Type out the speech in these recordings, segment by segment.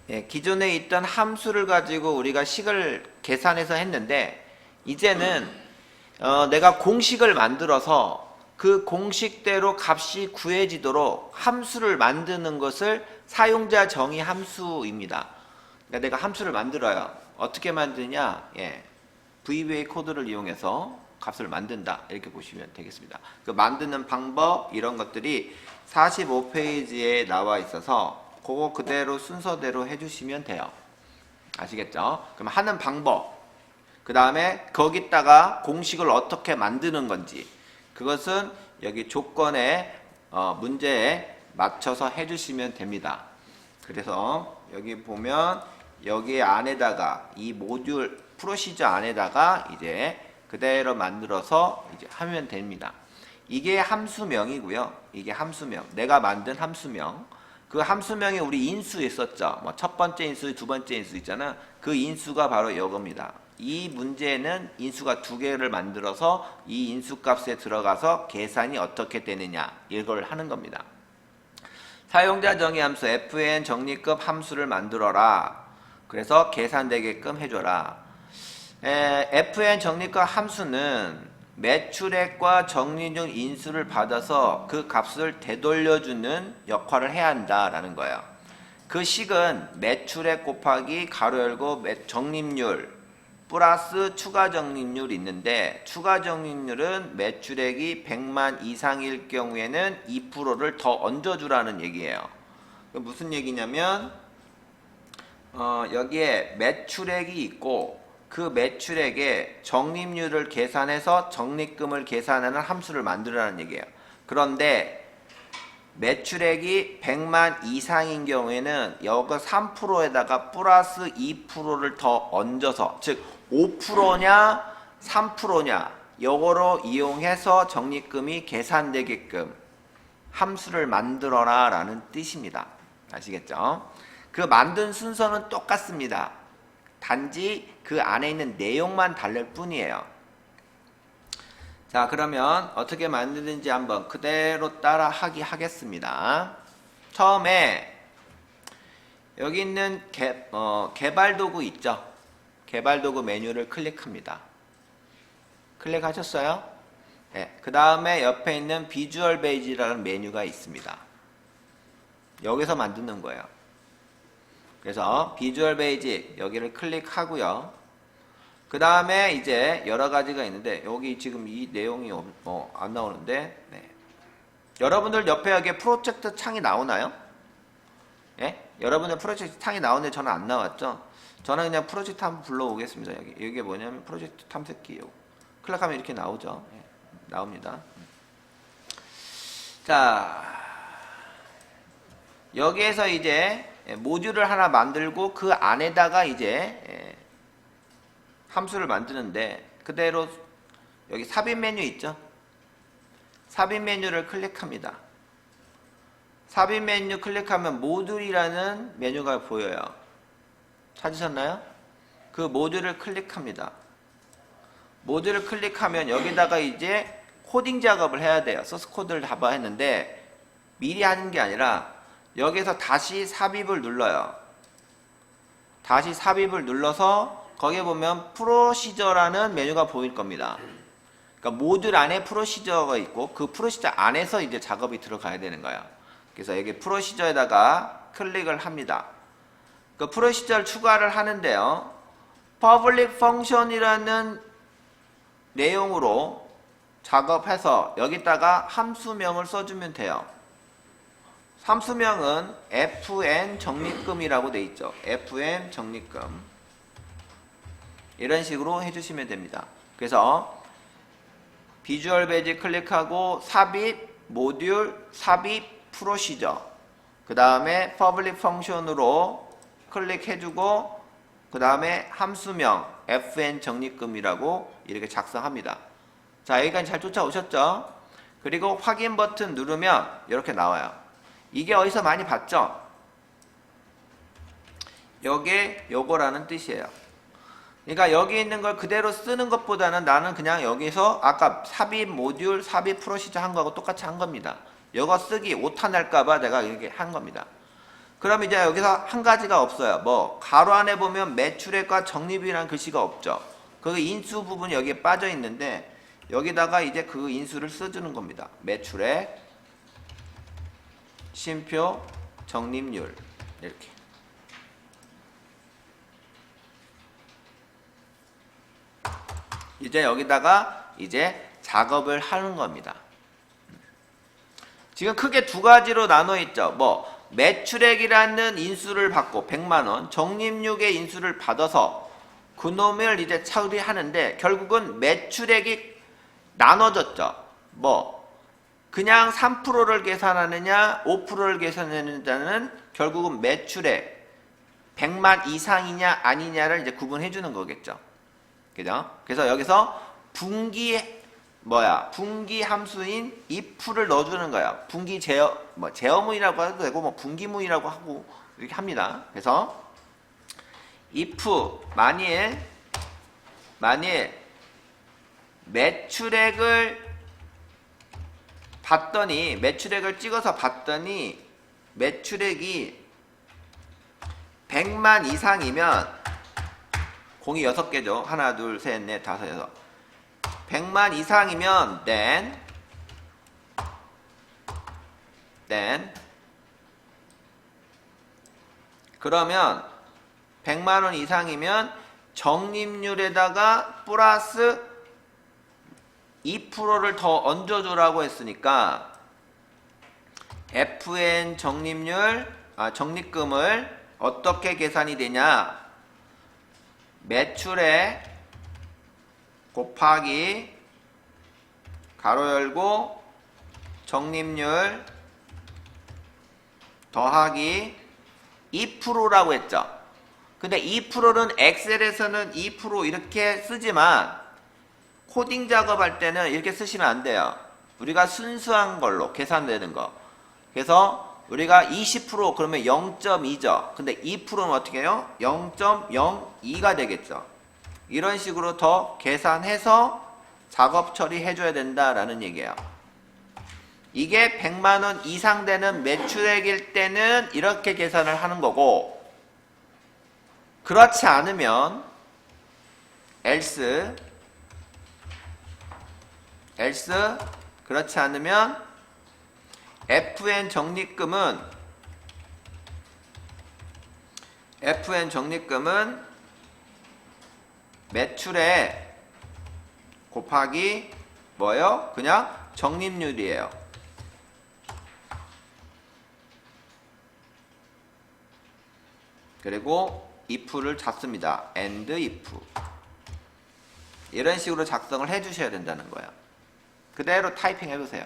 예, 기존에 있던 함수를 가지고 우리가 식을 계산해서 했는데 이제는 내가 공식을 만들어서 그 공식대로 값이 구해지도록 함수를 만드는 것을 사용자 정의 함수입니다. 그러니까 내가 함수를 만들어요. 어떻게 만드냐? 예, VBA 코드를 이용해서 값을 만든다. 이렇게 보시면 되겠습니다. 그 만드는 방법 이런 것들이 45페이지에 나와 있어서 그거 그대로 순서대로 해주시면 돼요. 아시겠죠? 그럼 하는 방법, 그 다음에 거기다가 공식을 어떻게 만드는 건지 그것은 여기 조건에 문제에 맞춰서 해주시면 됩니다. 그래서 여기 보면 여기 안에다가 이 모듈 프로시저 안에다가 이제 그대로 만들어서 이제 하면 됩니다. 이게 함수명이고요. 이게 함수명. 내가 만든 함수명. 그 함수명에 우리 인수 있었죠. 뭐 첫 번째 인수, 두 번째 인수 있잖아. 그 인수가 바로 이겁니다. 이 문제는 인수가 두 개를 만들어서 이 인수값에 들어가서 계산이 어떻게 되느냐 이걸 하는 겁니다. 사용자 정의 함수 fn 적립급 함수를 만들어라. 그래서 계산되게끔 해줘라. fn 적립급 함수는 매출액과 적립률 인수를 받아서 그 값을 되돌려주는 역할을 해야 한다라는 거예요. 그 식은 매출액 곱하기 가로 열고 적립률 플러스 추가 적립률이 있는데 추가 적립률은 매출액이 100만 이상일 경우에는 2%를 더 얹어주라는 얘기예요. 무슨 얘기냐면 여기에 매출액이 있고 그 매출액에 적립률을 계산해서 적립금을 계산하는 함수를 만들라는 얘기예요. 그런데 매출액이 100만 이상인 경우에는 여기 3%에다가 플러스 2%를 더 얹어서 즉 5%냐 3%냐 요거로 이용해서 적립금이 계산되게끔 함수를 만들어라 라는 뜻입니다. 아시겠죠? 그 만든 순서는 똑같습니다. 단지 그 안에 있는 내용만 다를 뿐이에요. 자, 그러면 어떻게 만드는지 한번 그대로 따라 하겠습니다. 처음에 여기 있는 개발 도구 있죠? 개발 도구 메뉴를 클릭합니다. 클릭하셨어요? 네, 그 다음에 옆에 있는 비주얼 베이지라는 메뉴가 있습니다. 여기서 만드는 거예요. 그래서 비주얼 베이지 여기를 클릭하고요. 그 다음에 이제 여러 가지가 있는데 여기 지금 이 내용이 안 나오는데 네. 여러분들 옆에 여기 프로젝트 창이 나오나요? 예? 여러분들 프로젝트 창이 나오는데 저는 안 나왔죠? 저는 그냥 프로젝트 한번 불러오겠습니다. 여기 뭐냐면 프로젝트 탐색기 클릭하면 이렇게 나오죠. 예, 나옵니다. 자, 여기에서 이제 모듈을 하나 만들고 그 안에다가 이제 함수를 만드는데 그대로 여기 삽입 메뉴 있죠? 삽입 메뉴를 클릭합니다. 삽입 메뉴 클릭하면 모듈이라는 메뉴가 보여요. 찾으셨나요? 그 모듈을 클릭합니다. 모듈을 클릭하면 여기다가 이제 코딩 작업을 해야 돼요. 소스 코드를 잡아야 했는데 미리 하는 게 아니라 여기서 다시 삽입을 눌러요. 다시 삽입을 눌러서 거기에 보면 프로시저라는 메뉴가 보일 겁니다. 그러니까 모듈 안에 프로시저가 있고 그 프로시저 안에서 이제 작업이 들어가야 되는 거예요. 그래서 여기 프로시저에다가 클릭을 합니다. 그 프로시저를 추가를 하는데요. public function이라는 내용으로 작업해서 여기다가 함수명을 써주면 돼요. 함수명은 fn 적립금이라고 돼 있죠. fn 적립금 이런 식으로 해주시면 됩니다. 그래서 비주얼 베이지 클릭하고 삽입, 모듈, 삽입, 프로시저 그 다음에 퍼블릭 펑션으로 클릭해주고 그 다음에 함수명 fn 적립금이라고 이렇게 작성합니다. 자, 여기까지 잘 쫓아오셨죠? 그리고 확인 버튼 누르면 이렇게 나와요. 이게 어디서 많이 봤죠? 요게 요거라는 뜻이에요. 그러니까 여기 있는 걸 그대로 쓰는 것보다는 나는 그냥 여기서 아까 삽입 모듈, 삽입 프로시저 한 거하고 똑같이 한 겁니다. 요거 쓰기 오타 날까봐 내가 이렇게 한 겁니다. 그럼 이제 여기서 한 가지가 없어요. 뭐 가로 안에 보면 매출액과 적립이라는 글씨가 없죠. 그 인수 부분이 여기에 빠져 있는데 여기다가 이제 그 인수를 써주는 겁니다. 매출액, 쉼표, 적립률 이렇게. 이제 여기다가 이제 작업을 하는 겁니다. 지금 크게 두 가지로 나눠 있죠. 뭐 매출액이라는 인수를 받고 100만원, 적립률의 인수를 받아서 그놈을 이제 처리하는데 결국은 매출액이 나눠졌죠. 뭐 그냥 3%를 계산하느냐 5%를 계산하느냐는 결국은 매출액 100만 이상이냐 아니냐를 이제 구분해 주는 거겠죠. 그죠? 그래서 여기서 분기 함수인 if를 넣어주는 거야. 분기 제어문이라고 해도 되고 뭐 분기문이라고 하고 이렇게 합니다. 그래서 if 만일 매출액을 봤더니 매출액을 찍어서 봤더니 매출액이 100만 이상이면 공이 6개죠. 하나, 둘, 셋, 넷, 다섯, 여섯. 100만 이상이면 then 그러면 100만원 이상이면 적립률에다가 플러스 2%를 더 얹어주라고 했으니까 FN 적립금을 어떻게 계산이 되냐? 매출액 곱하기 가로 열고 적립률 더하기 2%라고 했죠. 근데 2%는 엑셀에서는 2% 이렇게 쓰지만 코딩 작업할 때는 이렇게 쓰시면 안 돼요. 우리가 순수한 걸로 계산되는 거. 그래서 우리가 20% 그러면 0.2죠. 근데 2%는 어떻게 해요? 0.02가 되겠죠. 이런 식으로 더 계산해서 작업 처리해 줘야 된다라는 얘기예요. 이게 100만원 이상 되는 매출액일 때는 이렇게 계산을 하는 거고, 그렇지 않으면 else 그렇지 않으면 FN 적립금은 매출액 곱하기 뭐예요? 그냥 적립률이에요. 그리고 if를 잡습니다. and if. 이런 식으로 작성을 해 주셔야 된다는 거예요. 그대로 타이핑 해보세요.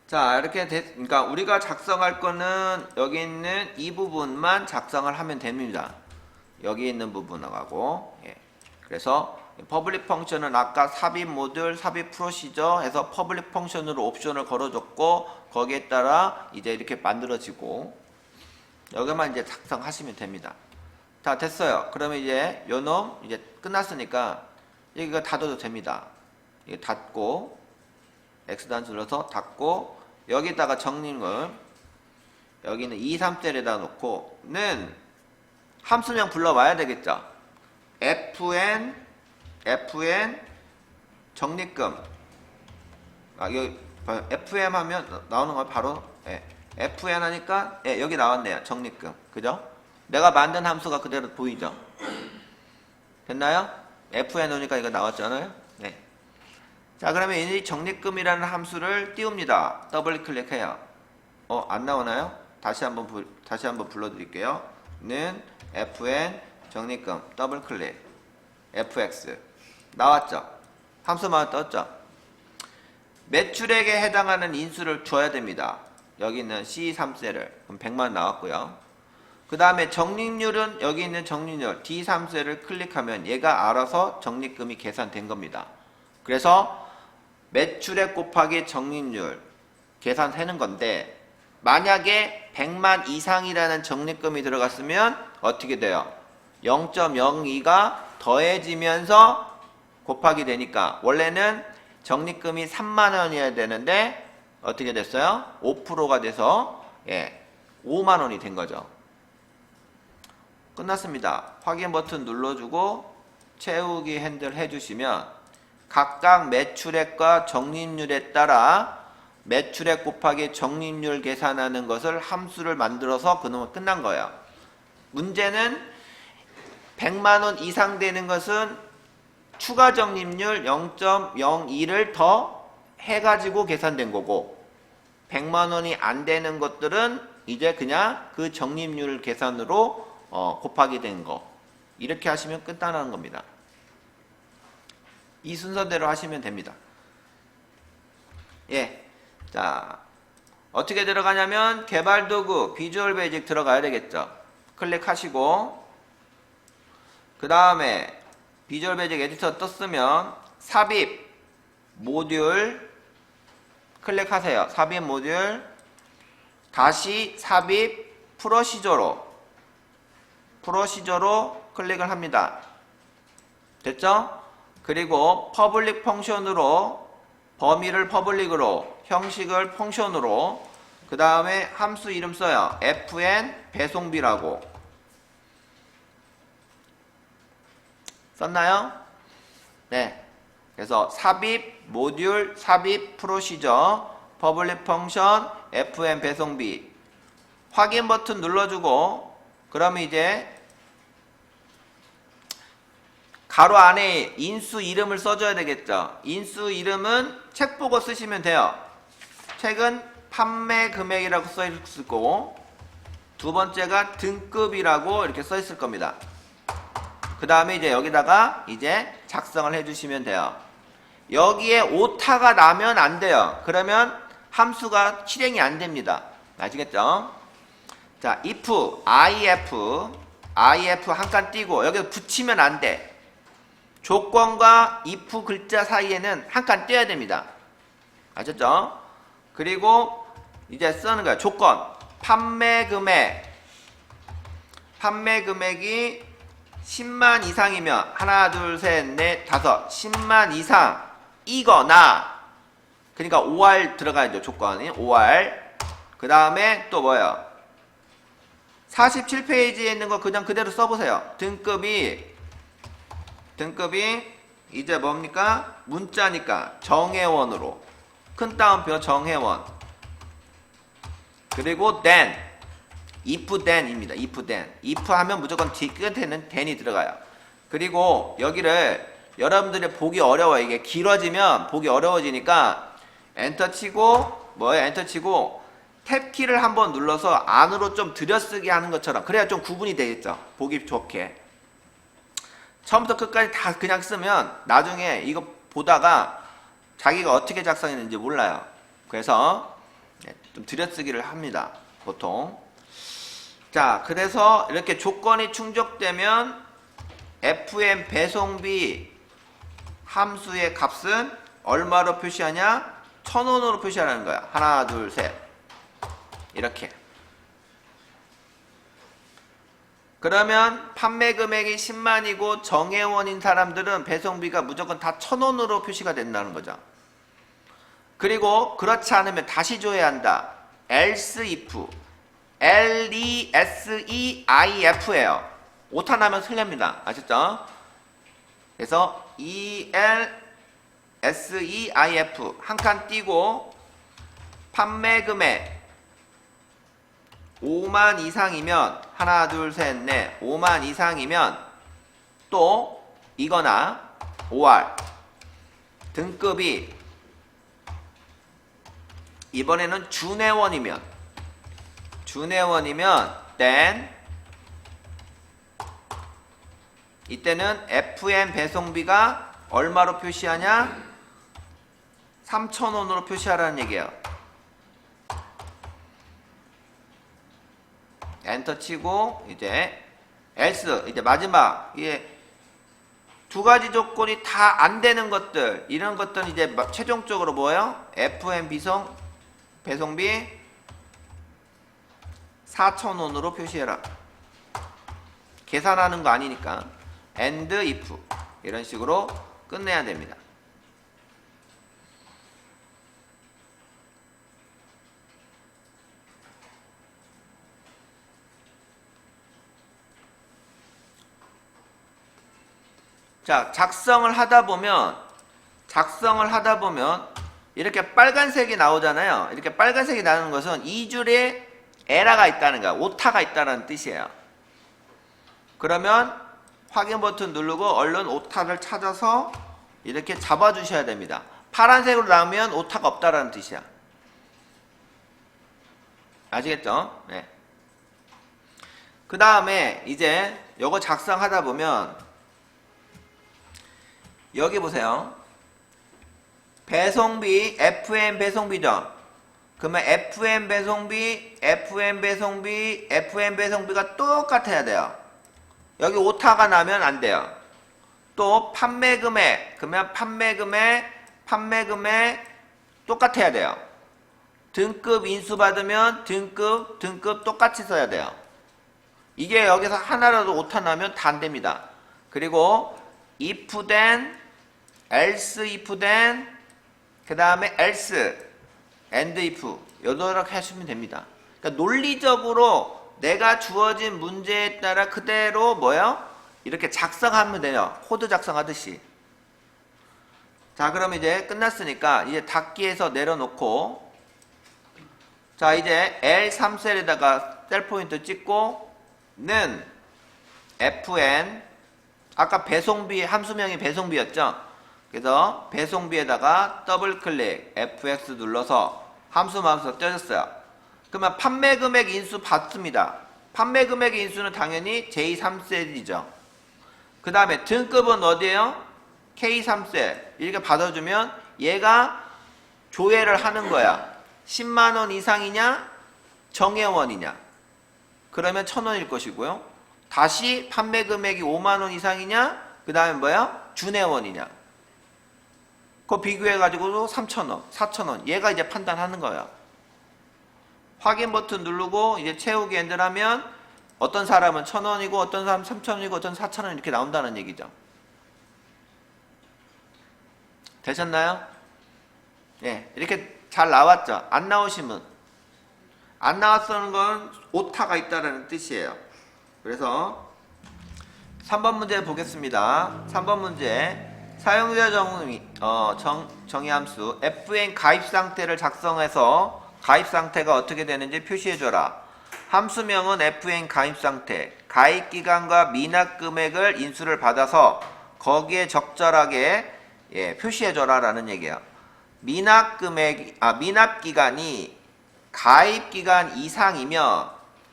자, 이렇게 그러니까 우리가 작성할 거는 여기 있는 이 부분만 작성을 하면 됩니다. 여기 있는 부분하고. 예. 그래서 퍼블릭 펑션은 아까 삽입 모듈, 삽입 프로시저 해서 퍼블릭 펑션으로 옵션을 걸어줬고, 거기에 따라 이제 이렇게 만들어지고, 여기만 이제 작성하시면 됩니다. 다 됐어요. 그러면 이제 요놈 이제 끝났으니까 여기가 닫아도 됩니다. 이게 닫고, X단 눌러서 닫고, 여기다가 적립을 여기는 2, 3셀에다 놓고는 함수명 불러와야 되겠죠. FN 적립금. 여기 FM 하면 나오는 거 바로 FN 하니까 여기 나왔네요. 적립금. 그죠? 내가 만든 함수가 그대로 보이죠? 됐나요? FN 오니까 이거 나왔잖아요. 네. 자, 그러면 이 적립금이라는 함수를 띄웁니다. 더블 클릭해요. 안 나오나요? 다시 한번 불러드릴게요. 는 fn 적립금 더블 클릭 fx 나왔죠? 함수만 떴죠? 매출액에 해당하는 인수를 줘야 됩니다. 여기 있는 C3셀을 그럼 100만 나왔고요. 그 다음에 적립률은 여기 있는 적립률 D3셀을 클릭하면 얘가 알아서 적립금이 계산된 겁니다. 그래서 매출액 곱하기 적립률 계산되는 건데 만약에 100만 이상이라는 적립금이 들어갔으면 어떻게 돼요? 0.02가 더해지면서 곱하기 되니까 원래는 적립금이 3만원이어야 되는데 어떻게 됐어요? 5%가 돼서 5만원이 된 거죠. 끝났습니다. 확인 버튼 눌러주고 채우기 핸들 해주시면 각각 매출액과 적립률에 따라 매출액 곱하기 적립률 계산하는 것을 함수를 만들어서 그놈은 끝난 거예요. 문제는 100만원 이상 되는 것은 추가 적립률 0.02를 더 해가지고 계산된 거고 100만원이 안 되는 것들은 이제 그냥 그 적립률 계산으로 곱하기 된 거 이렇게 하시면 끝나는 겁니다. 이 순서대로 하시면 됩니다. 자, 어떻게 들어가냐면 개발도구 비주얼 베이직 들어가야 되겠죠. 클릭하시고 그 다음에 비주얼 베이직 에디터 떴으면 삽입 모듈 클릭하세요. 삽입 모듈 다시 삽입 프로시저로 클릭을 합니다. 됐죠? 그리고 퍼블릭 펑션으로 범위를 퍼블릭으로 형식을 펑션으로 그 다음에 함수 이름 써요. fn 배송비라고 썼나요? 네. 그래서 삽입 모듈 삽입 프로시저 퍼블릭 펑션 fn 배송비 확인 버튼 눌러주고 그러면 이제 가로 안에 인수 이름을 써줘야 되겠죠. 인수 이름은 책 보고 쓰시면 돼요. 책은 판매 금액이라고 써 있을 거고 두 번째가 등급이라고 이렇게 써 있을 겁니다. 그 다음에 이제 여기다가 이제 작성을 해주시면 돼요. 여기에 오타가 나면 안 돼요. 그러면 함수가 실행이 안 됩니다. 아시겠죠? 자, if 한 칸 띄고 여기서 붙이면 안 돼. 조건과 if 글자 사이에는 한 칸 띄어야 됩니다. 아셨죠? 그리고 이제 쓰는 거야. 조건. 판매 금액이 10만 이상이면 하나, 둘, 셋, 넷, 다섯 10만 이상이거나 그러니까 5R 들어가야죠. 조건이 5R. 그 다음에 또 뭐예요? 47페이지에 있는 거 그냥 그대로 써보세요. 등급이 이제 뭡니까? 문자니까 정혜원으로 큰 따옴표 정혜원 그리고 then if then입니다. if 하면 무조건 뒤 끝에는 then이 들어가요. 그리고 여기를 여러분들이 보기 어려워요. 이게 길어지면 보기 어려워지니까 엔터 치고 엔터 치고 탭키를 한번 눌러서 안으로 좀 들여쓰기 하는 것처럼 그래야 좀 구분이 되겠죠. 보기 좋게 처음부터 끝까지 다 그냥 쓰면 나중에 이거 보다가 자기가 어떻게 작성했는지 몰라요. 그래서 좀 들여쓰기를 합니다. 보통. 자, 그래서 이렇게 조건이 충족되면 fn 배송비 함수의 값은 얼마로 표시하냐? 1,000원으로 표시하라는 거야. 하나, 둘, 셋. 이렇게. 그러면 판매 금액이 10만이고 정혜원인 사람들은 배송비가 무조건 다 1,000원으로 표시가 된다는 거죠. 그리고 그렇지 않으면 다시 줘야 한다. else if LESEIF예요. 오타 나면 틀립니다. 아셨죠? 그래서 ELSEIF 한 칸 띄고 판매 금액 5만 이상이면 하나 둘 셋 넷 5만 이상이면 또 이거나 5R 등급이 이번에는 준회원이면 then 이때는 FN 배송비가 얼마로 표시하냐? 3,000원으로 표시하라는 얘기예요. 엔터 치고 이제 else 이제 마지막 이게 두 가지 조건이 다 안 되는 것들 이런 것들은 이제 최종적으로 뭐예요? FM 배송비 4,000원으로 표시해라. 계산하는 거 아니니까 and if 이런 식으로 끝내야 됩니다. 자, 작성을 하다 보면 이렇게 빨간색이 나오잖아요. 이렇게 빨간색이 나는 것은 이 줄에 에러가 있다는 거야. 오타가 있다는 뜻이에요. 그러면 확인 버튼 누르고 얼른 오타를 찾아서 이렇게 잡아주셔야 됩니다. 파란색으로 나오면 오타가 없다라는 뜻이야. 아시겠죠? 네. 그 다음에 이제 요거 작성하다 보면 여기 보세요. 배송비, FM 배송비죠. 그러면 FM 배송비가 똑같아야 돼요. 여기 오타가 나면 안 돼요. 또 판매 금액, 그러면 판매 금액 똑같아야 돼요. 등급 인수 받으면 등급 똑같이 써야 돼요. 이게 여기서 하나라도 오타 나면 다 안 됩니다. 그리고 if then else if then 그 다음에 else and if 이렇게 하시면 됩니다. 그러니까 논리적으로 내가 주어진 문제에 따라 그대로 뭐요? 이렇게 작성하면 돼요. 코드 작성하듯이. 자, 그럼 이제 끝났으니까 이제 닫기에서 내려놓고 자, 이제 L3셀에다가 셀 포인트 찍고 는 fn 아까 배송비 함수명이 배송비였죠. 그래서 배송비에다가 더블 클릭 fx 눌러서 함수 마우스 떼졌어요. 그러면 판매 금액 인수 받습니다. 판매 금액 인수는 당연히 J3셀이죠. 그 다음에 등급은 어디에요? K3셀. 이렇게 받아주면 얘가 조회를 하는 거야. 10만원 이상이냐 정회원이냐. 그러면 1,000원일 것이고요. 다시 판매 금액이 5만원 이상이냐 그 다음에 뭐야? 준회원이냐. 그거 비교해가지고도 3,000원, 4,000원. 얘가 이제 판단하는 거예요. 확인 버튼 누르고 이제 채우기 엔드하면 어떤 사람은 1,000원이고 어떤 사람은 3,000원이고 어떤 4,000원 이렇게 나온다는 얘기죠. 되셨나요? 예, 이렇게 잘 나왔죠. 안 나오시면 안 나왔다는 건 오타가 있다는 뜻이에요. 그래서 3번 문제 보겠습니다. 3번 문제 사용자 정의함수 fn 가입 상태를 작성해서 가입 상태가 어떻게 되는지 표시해줘라. 함수명은 fn 가입 상태, 가입 기간과 미납 금액을 인수를 받아서 거기에 적절하게 표시해줘라 라는 얘기예요. 미납 기간이 가입 기간 이상이면,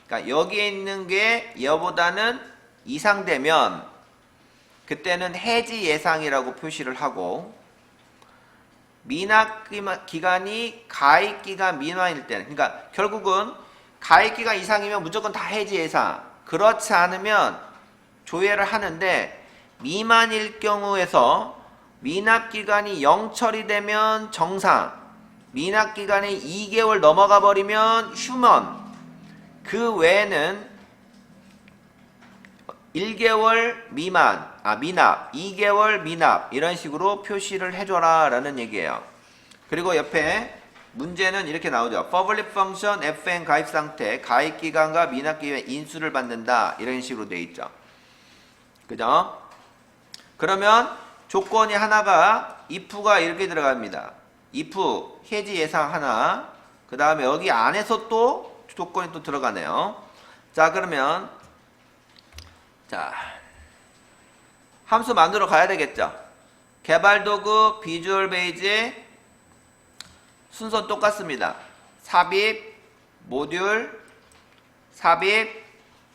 그러니까 여기에 있는 게 얘보다는 이상되면 그때는 해지 예상이라고 표시를 하고, 미납 기간이 가입 기간 미만일 때는, 그러니까 결국은 가입 기간 이상이면 무조건 다 해지 예상, 그렇지 않으면 조회를 하는데, 미만일 경우에서 미납 기간이 0 처리되면 정상, 미납 기간이 2개월 넘어가 버리면 휴먼, 그 외에는 1개월 미만, 미납, 2개월 미납 이런 식으로 표시를 해줘라 라는 얘기예요. 그리고 옆에 문제는 이렇게 나오죠. Public Function fn 가입 상태, 가입 기간과 미납 기간 인수를 받는다 이런 식으로 되어 있죠. 그죠? 그러면 조건이 하나가 if가 이렇게 들어갑니다. if 해지 예상 하나, 그 다음에 여기 안에서 또 조건이 또 들어가네요. 자, 그러면 자, 함수 만들어 가야 되겠죠. 개발도구 비주얼 베이지 순서 똑같습니다. 삽입, 모듈, 삽입,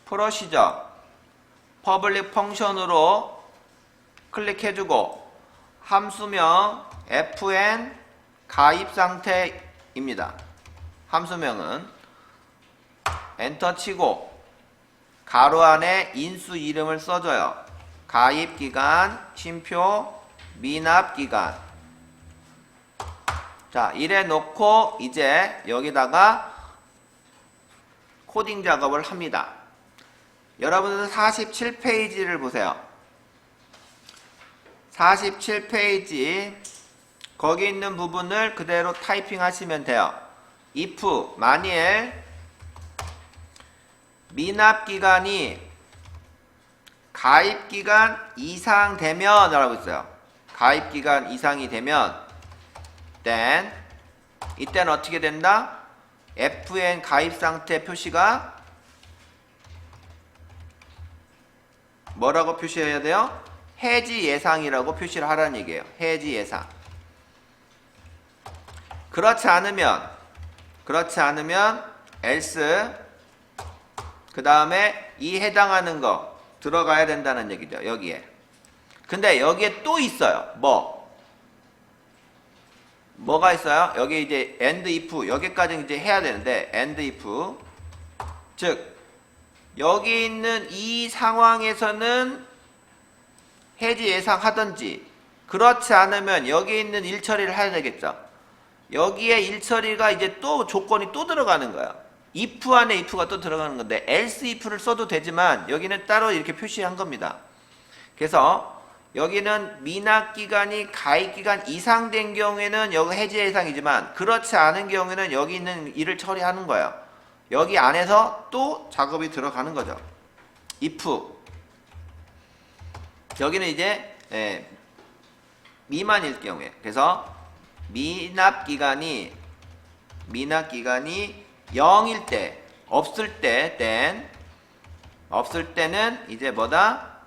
프로시저, 퍼블릭 펑션으로 클릭해주고 함수명 fn 가입 상태입니다. 함수명은 엔터 치고 가로 안에 인수 이름을 써줘요. 가입기간, 쉼표, 미납기간. 자, 이래 놓고 이제 여기다가 코딩 작업을 합니다. 여러분들 47페이지를 보세요. 47페이지 거기 있는 부분을 그대로 타이핑 하시면 돼요. if 만일 미납기간이 가입기간 이상 되면 라고 있어요. 가입기간 이상이 되면 then 이때는 어떻게 된다? fn 가입상태 표시가 뭐라고 표시해야 돼요? 해지 예상이라고 표시를 하라는 얘기예요. 해지 예상. 그렇지 않으면 else 그 다음에 이 해당하는 거 들어가야 된다는 얘기죠. 여기에. 근데 여기에 또 있어요. 뭐가 있어요? 여기 이제 and if 여기까지 이제 해야 되는데 and if 즉 여기 있는 이 상황에서는 해지 예상하든지 그렇지 않으면 여기 있는 일처리를 해야 되겠죠. 여기에 일처리가 이제 또 조건이 또 들어가는 거예요. if 안에 if가 또 들어가는 건데 else if를 써도 되지만 여기는 따로 이렇게 표시한 겁니다. 그래서 여기는 미납기간이 가입기간 이상 된 경우에는 여기 해지 예상이지만 그렇지 않은 경우에는 여기 있는 일을 처리하는 거예요. 여기 안에서 또 작업이 들어가는 거죠. if 여기는 이제 미만일 경우에 그래서 미납기간이 0일 때 없을 때 then 없을 때는 이제 뭐다?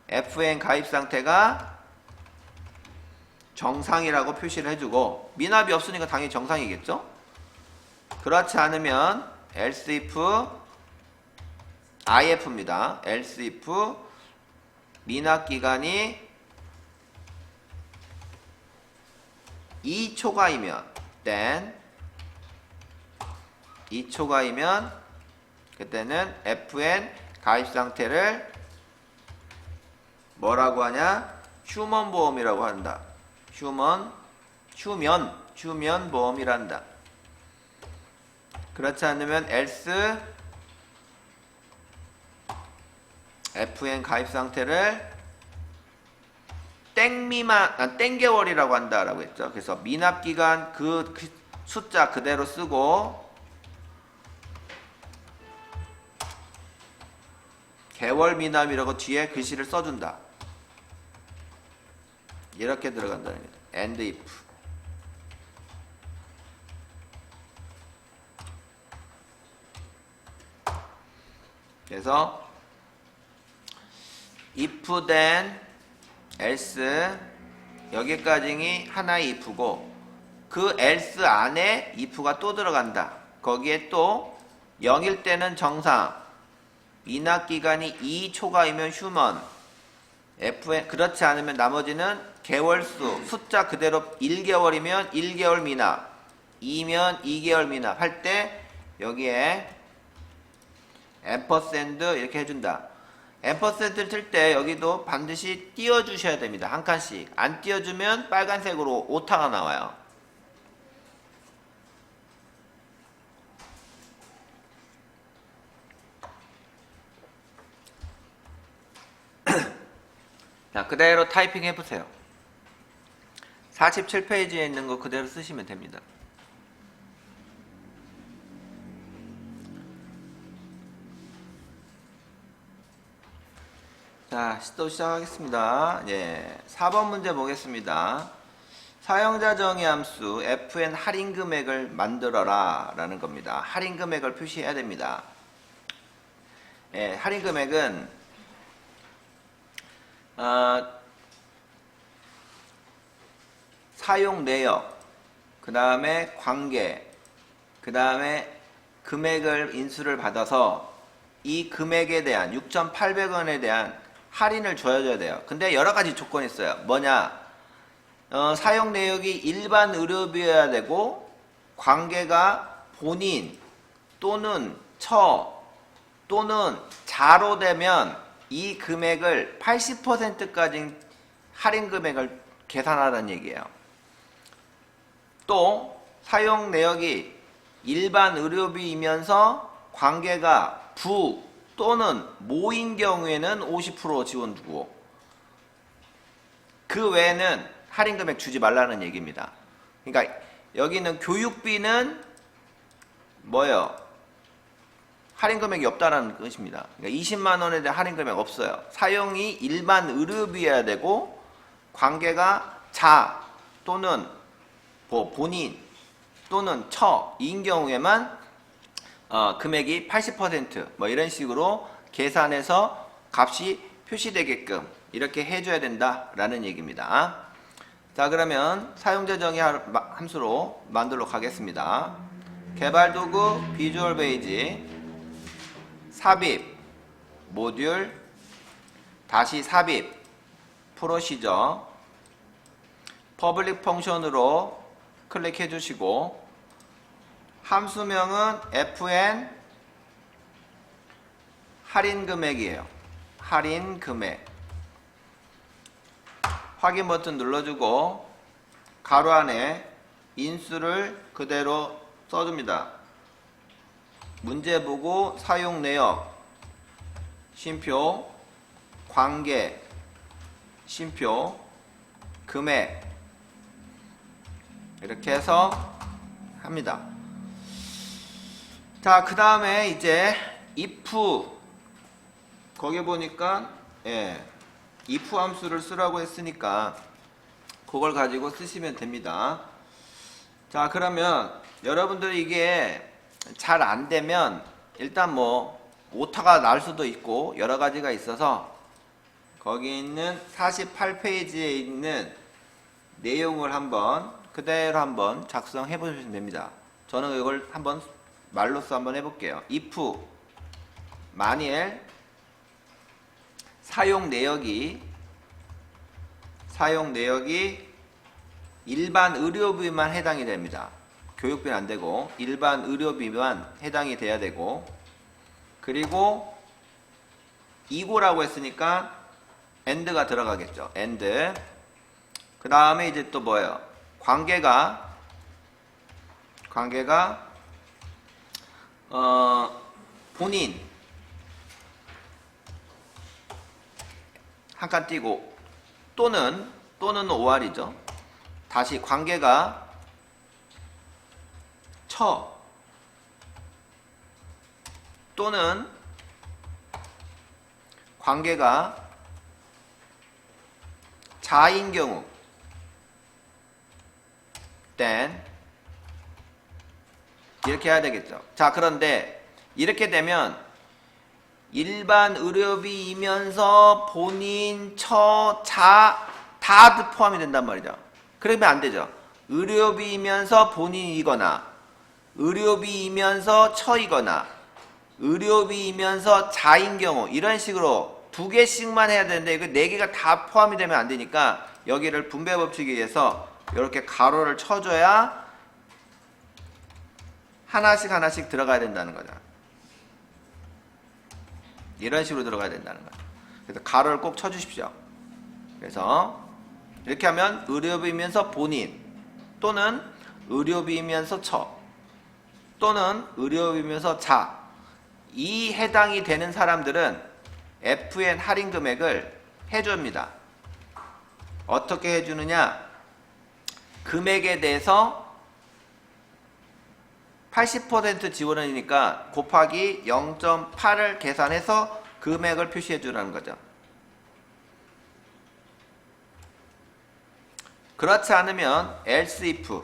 fn 가입 상태가 정상이라고 표시를 해주고 미납이 없으니까 당연히 정상이겠죠? 그렇지 않으면 else if if입니다. else if 미납기간이 2초가이면 then 2초가이면 그때는 fn 가입 상태를 뭐라고 하냐? 휴먼 보험이라고 한다. 휴면 보험이란다. 그렇지 않으면 else fn 가입 상태를 땡개월이라고 한다라고 했죠. 그래서 미납기간 그 숫자 그대로 쓰고 개월 미납이라고 뒤에 글씨를 써준다. 이렇게 들어간다는 거죠. and if 그래서 if then else 여기까지 하나의 if고 그 else 안에 if가 또 들어간다. 거기에 또 0일 때는 정상 미납기간이 2초가이면 휴먼 fn 그렇지 않으면 나머지는 개월수 숫자 그대로 1개월이면 1개월 미납 2면 2개월 미납 할 때 여기에 앰퍼샌드 이렇게 해준다. 앰퍼샌드를 칠 때 여기도 반드시 띄워주셔야 됩니다. 한 칸씩. 안 띄워주면 빨간색으로 오타가 나와요. 자, 그대로 타이핑 해보세요. 47페이지에 있는 거 그대로 쓰시면 됩니다. 자, 또 시작하겠습니다. 4번 문제 보겠습니다. 사용자 정의 함수 fn 할인 금액을 만들어라 라는 겁니다. 할인 금액을 표시해야 됩니다. 할인 금액은 사용 내역, 그 다음에 관계, 그 다음에 금액을 인수를 받아서 이 금액에 대한 6,800원에 대한 할인을 줘야 돼요. 근데 여러 가지 조건이 있어요. 뭐냐? 사용 내역이 일반 의료비여야 되고 관계가 본인 또는 처 또는 자로 되면 이 금액을 80%까지 할인 금액을 계산하라는 얘기예요. 또 사용 내역이 일반 의료비이면서 관계가 부 또는 모인 경우에는 50% 지원 주고 그 외에는 할인 금액 주지 말라는 얘기입니다. 그러니까 여기는 교육비는 뭐예요? 할인 금액이 없다라는 뜻입니다. 그러니까 20만 원에 대한 할인 금액 없어요. 사용이 일반 의료비여야 되고 관계가 자 또는 본인 또는 처인 경우에만 금액이 80% 뭐 이런 식으로 계산해서 값이 표시되게끔 이렇게 해줘야 된다라는 얘기입니다. 자, 그러면 사용자 정의 함수로 만들러 가겠습니다. 개발도구 비주얼 베이지 삽입 모듈 다시 삽입 프로시저 퍼블릭 펑션으로 클릭해 주시고 함수명은 fn 할인 금액이에요. 할인 금액 확인 버튼 눌러주고 가로 안에 인수를 그대로 써줍니다. 문제 보고 사용 내역 쉼표 관계 쉼표 금액 이렇게 해서 합니다. 자, 그 다음에 이제 if 거기 보니까 if 함수를 쓰라고 했으니까 그걸 가지고 쓰시면 됩니다. 자, 그러면 여러분들이 이게 잘 안 되면 일단 뭐 오타가 날 수도 있고 여러 가지가 있어서 거기 있는 48페이지에 있는 내용을 한번 그대로 한번 작성해 보시면 됩니다. 저는 이걸 한번 말로써 한번 해볼게요. if 만일 사용 내역이 일반 의료비만 해당이 됩니다. 교육비는 안 되고 일반 의료비만 해당이 돼야 되고 그리고 이고라고 했으니까 and가 들어가겠죠. and 그 다음에 이제 또 뭐예요? 관계가 본인 한 칸 띄고 또는 OR이죠. 다시 관계가 처 또는 관계가 자인 경우 then 이렇게 해야 되겠죠. 자, 그런데 이렇게 되면 일반 의료비이면서 본인, 처, 자 다 포함이 된단 말이죠. 그러면 안 되죠. 의료비이면서 본인이거나 의료비이면서 처이거나 의료비이면서 자인 경우 이런 식으로 두 개씩만 해야 되는데 이거 네 개가 다 포함이 되면 안 되니까 여기를 분배 법칙에 의해서 이렇게 가로를 쳐줘야 하나씩 들어가야 된다는 거죠. 이런 식으로 들어가야 된다는 거죠. 그래서 가로를 꼭 쳐주십시오. 그래서 이렇게 하면 의료비이면서 본인 또는 의료비이면서 처 또는 의료비이면서 자 이 해당이 되는 사람들은 FN 할인 금액을 해줍니다. 어떻게 해주느냐? 금액에 대해서 80% 지원이니까 곱하기 0.8을 계산해서 금액을 표시해 주라는 거죠. 그렇지 않으면 else if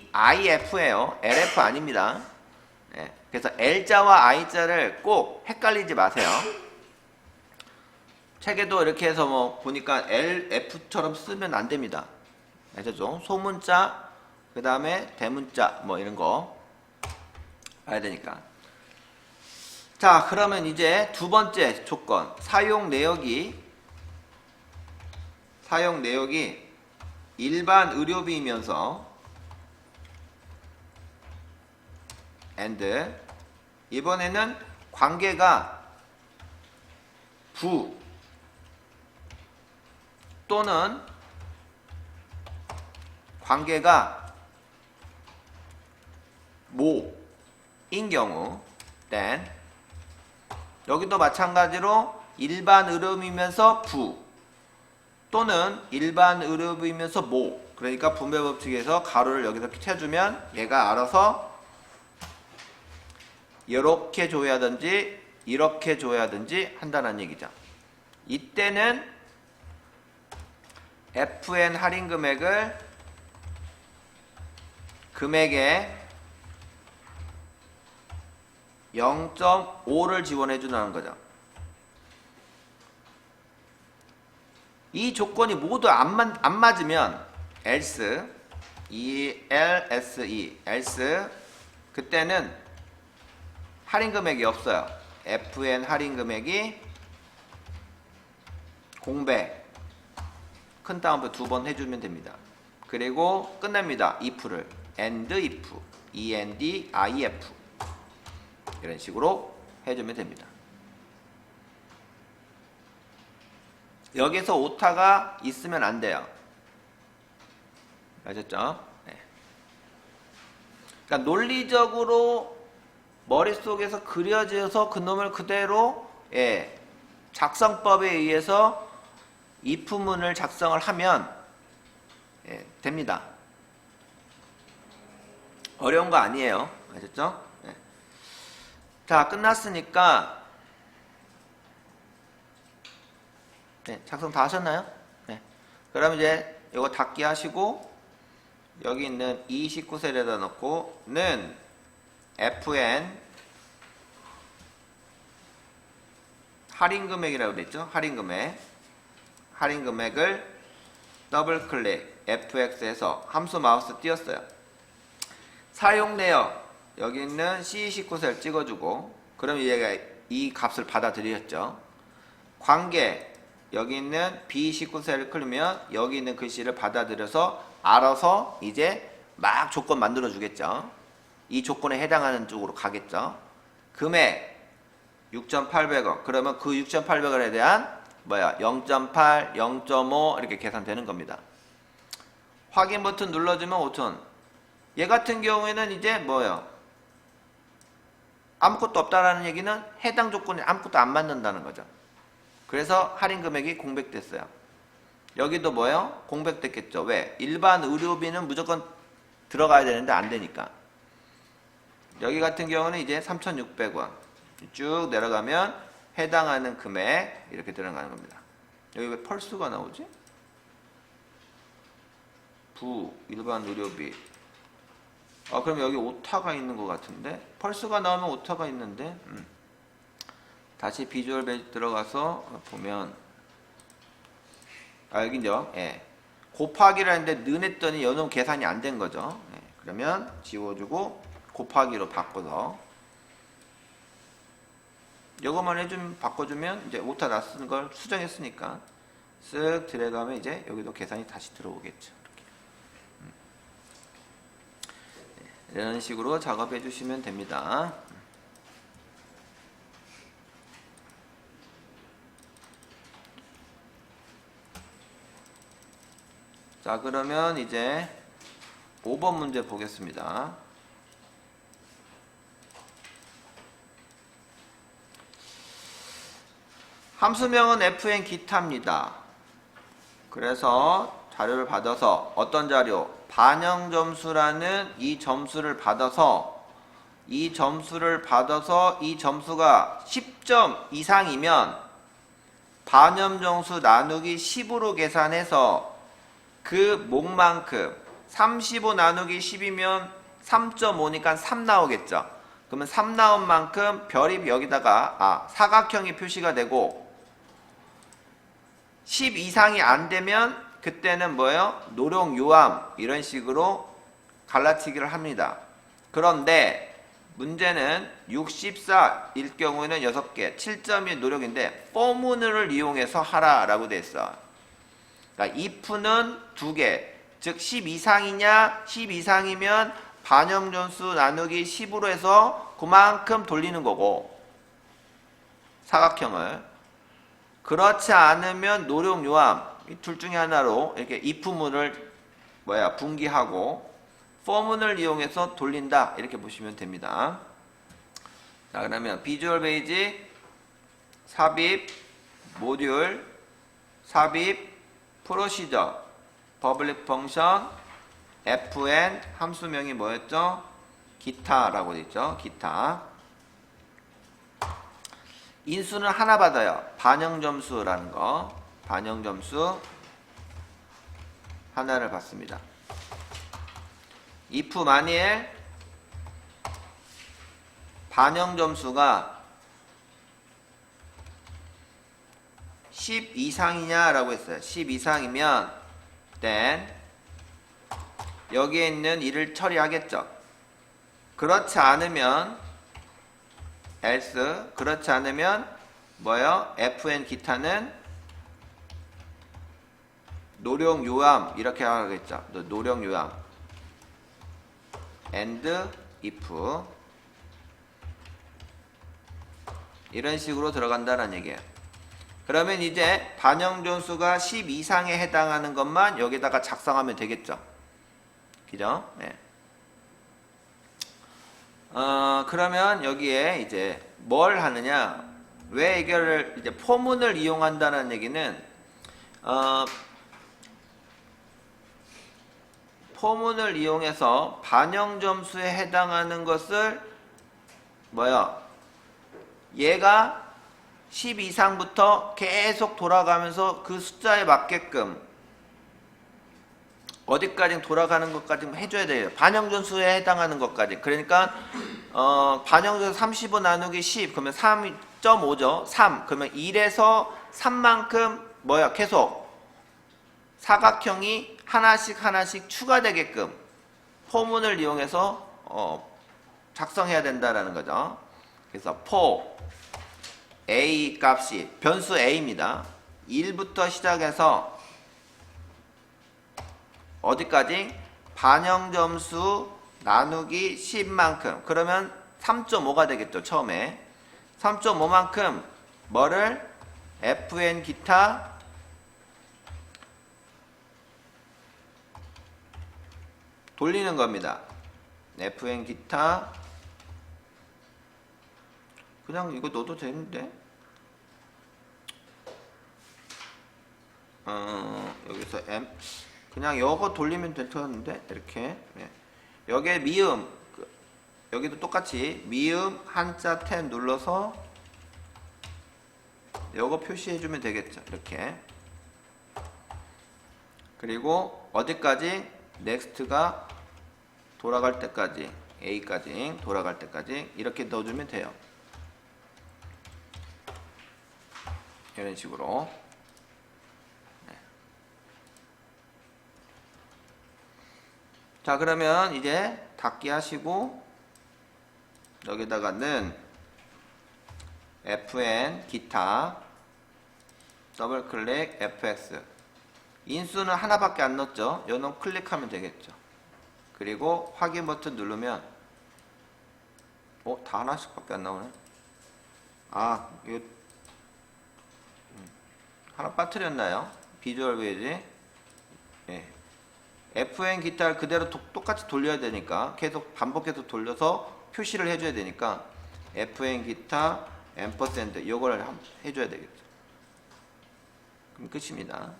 ELSEIF예요. LF 아닙니다. 네, 그래서 L자와 I자를 꼭 헷갈리지 마세요. 책에도 이렇게 해서 뭐 보니까 LF처럼 쓰면 안 됩니다. 아시죠? 소문자 그 다음에 대문자 뭐 이런 거 봐야 되니까. 자, 그러면 이제 두 번째 조건 사용 내역이 일반 의료비이면서 and. 이번에는 관계가 부 또는 관계가 모인 경우 then. 여기도 마찬가지로 일반 의름이면서 부 또는 일반 의름이면서 모. 그러니까 분배법칙에서 가로를 여기서 채주면 얘가 알아서 이렇게 줘야든지 이렇게 줘야든지 한다는 얘기죠. 이때는 FN 할인 금액을 금액에 0.5를 지원해 준다는 거죠. 이 조건이 모두 안 맞으면 else, else, 그때는 할인 금액이 없어요. FN 할인 금액이 공배 큰 따옴표 2번 해주면 됩니다. 그리고 끝냅니다. if를 and if, and if 이런 식으로 해주면 됩니다. 여기서 오타가 있으면 안 돼요. 아셨죠? 네. 그러니까 논리적으로 머릿속에서 그려져서 그놈을 그대로 작성법에 의해서 if문을 작성을 하면 됩니다. 어려운 거 아니에요. 아셨죠? 네. 자, 끝났으니까 작성 다 하셨나요? 네. 그럼 이제 이거 닫기 하시고 여기 있는 29셀에다 넣고 는 FN 할인 금액이라고 그랬죠? 할인 금액을 더블 클릭 fx에서 함수 마우스 띄웠어요. 사용 내역 여기 있는 C29셀 찍어주고 그럼 얘가 이 값을 받아들였죠. 관계 여기 있는 B29셀을 클릭하면 여기 있는 글씨를 받아들여서 알아서 이제 막 조건 만들어 주겠죠. 이 조건에 해당하는 쪽으로 가겠죠. 금액 6,800원. 그러면 그 6,800원에 대한 0.8, 0.5 이렇게 계산되는 겁니다. 확인 버튼 눌러주면 5,000원. 얘 같은 경우에는 이제 아무것도 없다라는 얘기는 해당 조건에 아무것도 안 맞는다는 거죠. 그래서 할인 금액이 공백됐어요. 여기도 공백됐겠죠. 왜? 일반 의료비는 무조건 들어가야 되는데 안 되니까. 여기 같은 경우는 이제 3,600원. 쭉 내려가면 해당하는 금액 이렇게 들어가는 겁니다. 여기 왜 펄스가 나오지? 부, 일반 의료비. 그럼 여기 오타가 있는 것 같은데? 펄스가 나오면 오타가 있는데? 다시 비주얼 베이스 들어가서 보면 여기죠. 곱하기를 했는데 는 했더니 요놈 계산이 안 된 거죠. 그러면 지워주고 곱하기로 바꿔서 요것만 바꿔주면 이제 오타 났는 걸 수정했으니까 쓱 들어가면 이제 여기도 계산이 다시 들어오겠죠. 이렇게. 이런 식으로 작업해 주시면 됩니다. 자, 그러면 이제 5번 문제 보겠습니다. 함수명은 fn 기타입니다. 그래서 자료를 받아서 어떤 자료? 반영점수라는 이 점수를 받아서 이 점수가 10점 이상이면 반영점수 나누기 10으로 계산해서 그 목만큼 35 나누기 10이면 3.5니까 3 나오겠죠. 그러면 3 나온 만큼 별이 여기다가 사각형이 표시가 되고 10 이상이 안 되면 그때는 노령 요함 이런 식으로 갈라치기를 합니다. 그런데 문제는 64일 경우에는 6개 7점이 노력인데 포문을 이용해서 하라라고 돼 있어. 그러니까 if는 2개 즉 10 이상이냐 10 이상이면 반영점수 나누기 10으로 해서 그만큼 돌리는 거고, 사각형을. 그렇지 않으면 노룡요함, 이 둘 중에 하나로 이렇게 if문을 분기하고 for문을 이용해서 돌린다, 이렇게 보시면 됩니다. 자, 그러면 비주얼 베이직, 삽입, 모듈, 삽입, 프로시저, 퍼블릭 펑션, fn, 함수명이 뭐였죠? 기타라고 되어 있죠. 기타. 인수는 하나 받아요. 반영점수라는 거. 반영점수 하나를 받습니다. if 만일 반영점수가 10 이상이냐라고 했어요. 10 이상이면 then 여기에 있는 일을 처리하겠죠. 그렇지 않으면 else, 그렇지 않으면 뭐요? fn 기타는 노룡요함, 이렇게 하겠죠. 노룡요함 and if, 이런 식으로 들어간다는 얘기예요. 그러면 이제 반영점수가 10 이상에 해당하는 것만 여기다가 작성하면 되겠죠. 그죠? 네. 그러면 여기에 이제 뭘 하느냐? 왜 이거를 이제 포문을 이용한다는 얘기는, 포문을 이용해서 반영점수에 해당하는 것을 얘가 10 이상부터 계속 돌아가면서 그 숫자에 맞게끔 어디까지 돌아가는 것까지 해줘야 돼요. 반영점수에 해당하는 것까지. 그러니까 반영점수 35 나누기 10 그러면 3.5죠. 3 그러면 1에서 3만큼 계속 사각형이 하나씩 추가되게끔 포문을 이용해서 작성해야 된다라는 거죠. 그래서 for a 값이 변수 a입니다. 1부터 시작해서 어디까지? 반영점수 나누기 10만큼. 그러면 3.5가 되겠죠. 처음에 3.5만큼 뭐를? fn 기타 돌리는 겁니다. fn 기타 그냥 이거 넣어도 되는데, 여기서 m 그냥 이거 돌리면 될 것 같은데, 이렇게. 네. 여기에 미음, 여기도 똑같이 미음 한자 탭 눌러서 이거 표시해주면 되겠죠. 이렇게. 그리고 어디까지? 넥스트가 돌아갈 때까지, a까지 돌아갈 때까지 이렇게 넣어주면 돼요. 이런 식으로. 네. 자, 그러면 이제 닫기 하시고 여기다가는 fn 기타 더블 클릭 fx, 인수는 하나밖에 안 넣었죠. 요놈 클릭하면 되겠죠. 그리고 확인 버튼 누르면 다 하나씩밖에 안 나오네. 이거 하나 빠뜨렸나요? 비주얼 베이직. 네. fn 기타를 그대로 똑같이 돌려야 되니까, 계속 반복해서 돌려서 표시를 해줘야 되니까 fn 기타 앰퍼센드 이걸 해줘야 되겠죠. 그럼 끝입니다.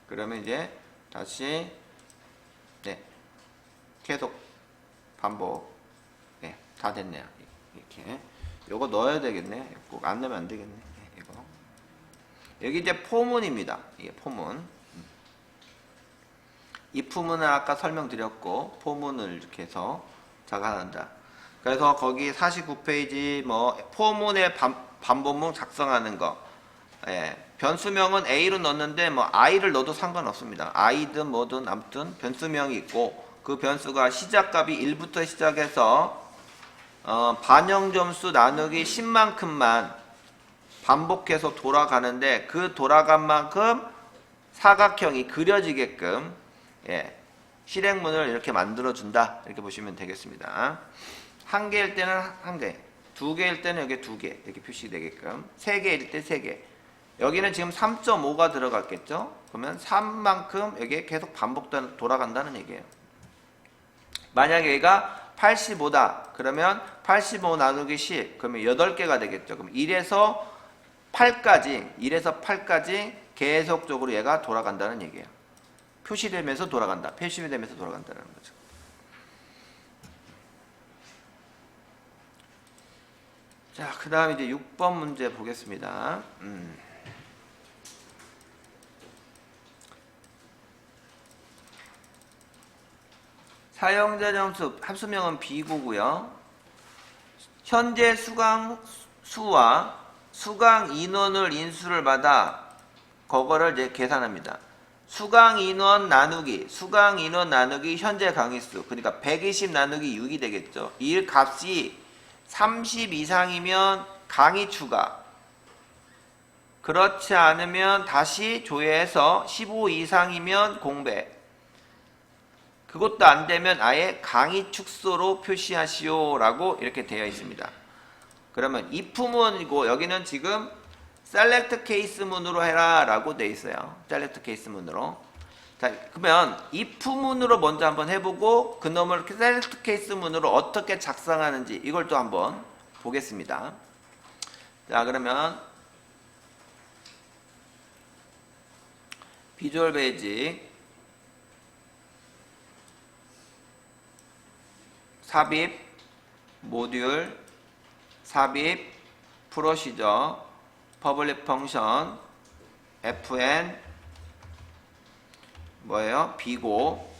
그러면 이제 다시 계속 반복. 다 됐네요. 이렇게 요거 넣어야 되겠네. 꼭 안 넣으면 안 되겠네. 이거 여기 이제 포문입니다. 이게 포문. 이 포문은 아까 설명드렸고, 포문을 이렇게 해서 작성한다. 그래서 거기 49페이지 포문의 반복문 작성하는 거. 변수명은 a로 넣었는데 i를 넣어도 상관없습니다. i든 뭐든 아무튼 변수명이 있고, 그 변수가 시작값이 1부터 시작해서 반영점수 나누기 10만큼만 반복해서 돌아가는데, 그 돌아간 만큼 사각형이 그려지게끔 실행문을 이렇게 만들어준다. 이렇게 보시면 되겠습니다. 한 개일 때는 한 개, 두 개일 때는 여기 두 개 이렇게 표시되게끔, 세 개일 때 세 개. 여기는 지금 3.5가 들어갔겠죠? 그러면 3만큼 여기에 계속 돌아간다는 얘기예요. 만약에 얘가 85다. 그러면 85 나누기 10. 그러면 8개가 되겠죠. 그럼 1에서 8까지 계속적으로 얘가 돌아간다는 얘기예요. 표시되면서 돌아간다. 표시되면서 돌아간다는 거죠. 자, 그 다음 이제 6번 문제 보겠습니다. 사용자 점수 합수명은 비고고요. 현재 수강 수와 수강 인원을 인수를 받아 그거를 이제 계산합니다. 수강 인원 나누기 현재 강의수, 그러니까 120 나누기 6이 되겠죠. 이 값이 30 이상이면 강의 추가, 그렇지 않으면 다시 조회해서 15 이상이면 공배, 그것도 안 되면 아예 강의 축소로 표시하시오 라고 이렇게 되어 있습니다. 그러면 if문이고 여기는 지금 select case문으로 해라 라고 되어 있어요. select case문으로. 자, 그러면 if문으로 먼저 한번 해보고 그놈을 select case문으로 어떻게 작성하는지 이걸 또 한번 보겠습니다. 자, 그러면 비주얼 베이직 삽입 모듈 삽입 프로시저 퍼블릭 펑션 fn 뭐예요? 비고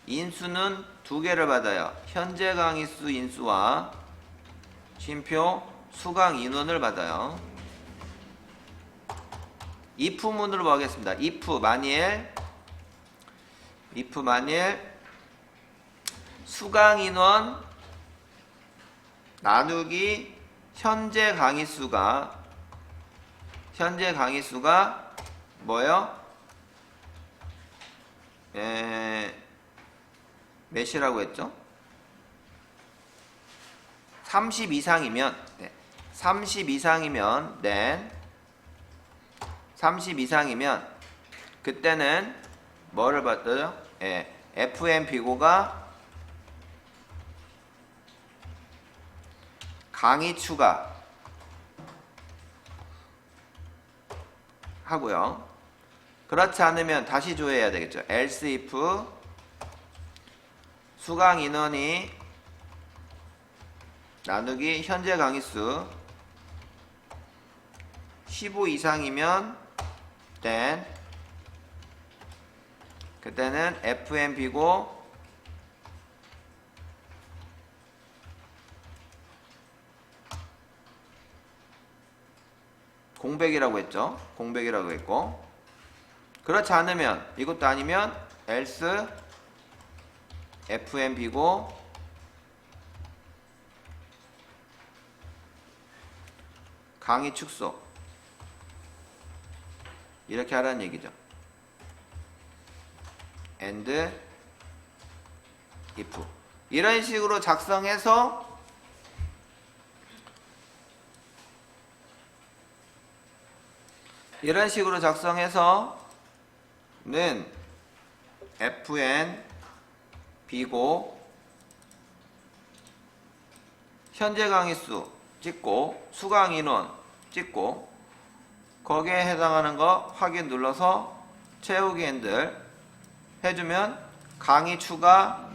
인수는 두 개를 받아요. 현재 강의수 인수와 쉼표 수강 인원을 받아요. if문으로 보겠습니다. if 만일 수강 인원 나누기 현재 강의수가 뭐예요? 몇이라고 했죠? 30 이상이면 then 30 이상이면 그때는 뭐를 받아요? FM 비고가 강의 추가 하고요. 그렇지 않으면 다시 조회해야 되겠죠. else if 수강 인원이 나누기 현재 강의수 15 이상이면 then 그때는 FM 비고 공백이라고 했죠. 공백이라고 했고, 그렇지 않으면 이것도 아니면 else FM 비고 강의 축소 이렇게 하라는 얘기죠. and if 이런 식으로 작성해서 는 fn 비고 현재 강의수 찍고 수강 인원 찍고 거기에 해당하는 거 확인 눌러서 채우기 핸들 해주면 강의 추가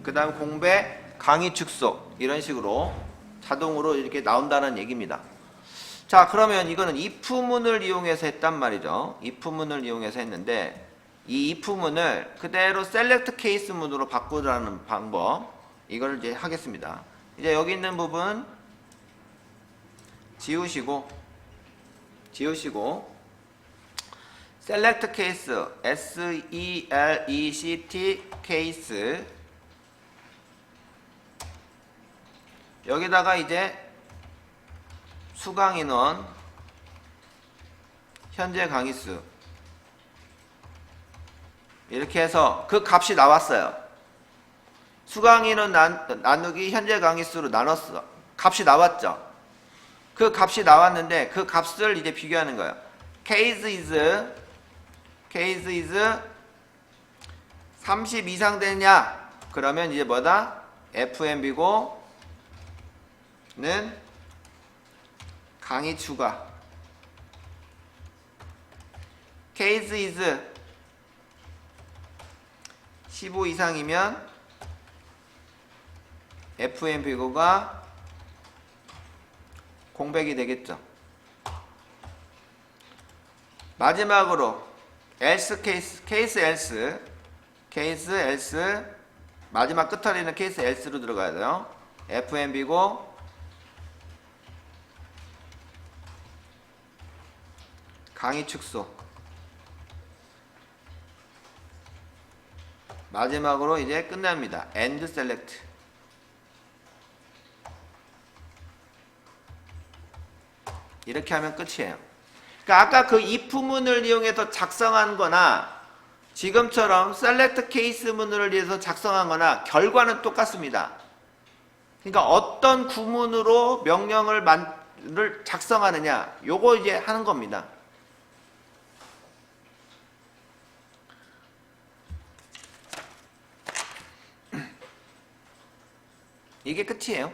그 다음 공배 강의 축소 이런 식으로 자동으로 이렇게 나온다는 얘기입니다. 자, 그러면 이거는 if문을 이용해서 했단 말이죠. if문을 이용해서 했는데 이 if문을 그대로 select case문으로 바꾸라는 방법 이걸 이제 하겠습니다. 이제 여기 있는 부분 지우시고 select case select case 여기다가 이제 수강 인원 현재 강의수 이렇게 해서 그 값이 나왔어요. 수강인은 나누기 현재 강의 수로 나눴어. 값이 나왔죠. 그 값이 나왔는데 그 값을 이제 비교하는 거예요. case is 30 이상 되냐? 그러면 이제 뭐다? FMB고 는 강의 추가. case is 15 이상이면 FMB고가 공백이 되겠죠. 마지막으로 else case else 마지막 끝처리는 case else로 들어가야 돼요. FMB고 강의 축소. 마지막으로 이제 끝납니다. end select. 이렇게 하면 끝이에요. 그러니까 아까 그 if문을 이용해서 작성한 거나 지금처럼 select case 문을 위해서 작성한 거나 결과는 똑같습니다. 그러니까 어떤 구문으로 명령을 작성하느냐, 요거 이제 하는 겁니다. 이게 끝이에요.